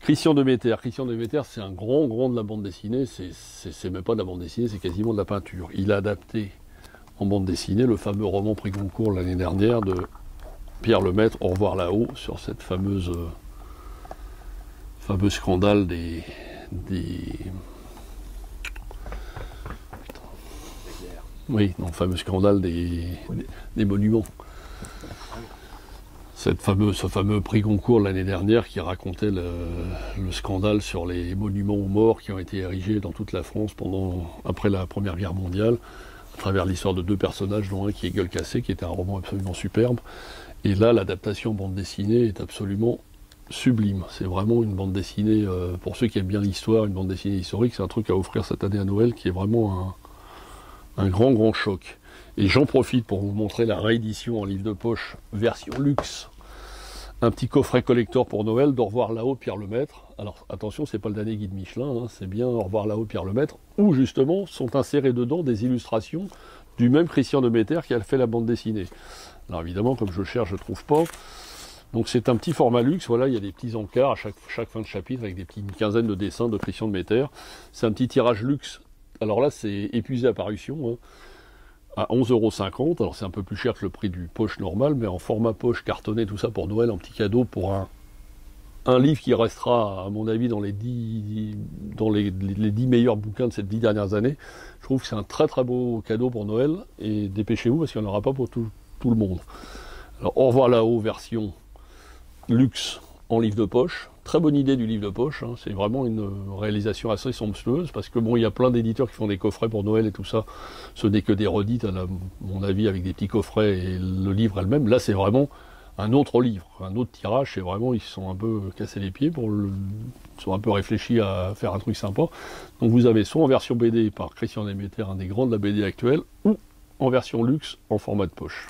Christian Demeter. Christian Demeter, c'est un grand de la bande dessinée. C'est même pas de la bande dessinée, c'est quasiment de la peinture. Il a adapté en bande dessinée le fameux roman prix Goncourt l'année dernière de Pierre Lemaitre, Au revoir là-haut, sur cette fameux scandale des fameux scandale des monuments. Ce fameux prix Goncourt l'année dernière qui racontait le scandale sur les monuments aux morts qui ont été érigés dans toute la France après la Première Guerre mondiale, à travers l'histoire de deux personnages, dont un qui est Gueule cassée, qui était un roman absolument superbe. Et là, l'adaptation bande dessinée est absolument sublime. C'est vraiment une bande dessinée, pour ceux qui aiment bien l'histoire, une bande dessinée historique, c'est un truc à offrir cette année à Noël qui est vraiment un grand choc. Et j'en profite pour vous montrer la réédition en livre de poche, version luxe. Un petit coffret collector pour Noël, d'Au revoir là-haut, Pierre Lemaitre. Alors attention, c'est pas le dernier guide Michelin, hein, c'est bien Au revoir là-haut, Pierre Lemaitre, où justement sont insérées dedans des illustrations du même Christian Demeter qui a fait la bande dessinée. Alors évidemment, comme je cherche, je trouve pas. Donc c'est un petit format luxe, voilà, il y a des petits encarts à chaque fin de chapitre avec une quinzaine de dessins de Christian Demeter. C'est un petit tirage luxe. Alors là, c'est épuisé à parution, hein, à 11,50 €. Alors c'est un peu plus cher que le prix du poche normal, mais en format poche, cartonné, tout ça pour Noël, en petit cadeau pour un livre qui restera, à mon avis, dans les 10 meilleurs bouquins de ces 10 dernières années. Je trouve que c'est un très beau cadeau pour Noël, et dépêchez-vous parce qu'il n'y en aura pas pour tout le monde. Alors Au revoir là-haut, version luxe en livre de poche. Très bonne idée du livre de poche, hein. C'est vraiment une réalisation assez somptueuse, parce que bon, il y a plein d'éditeurs qui font des coffrets pour Noël et tout ça. Ce n'est que des redites, à mon avis, avec des petits coffrets et le livre elle-même. Là, c'est vraiment un autre livre, un autre tirage. C'est vraiment, ils se sont un peu cassés les pieds ils sont un peu réfléchis à faire un truc sympa. Donc vous avez soit en version BD par Christian Demeter, un des grands de la BD actuelle, ou en version luxe en format de poche.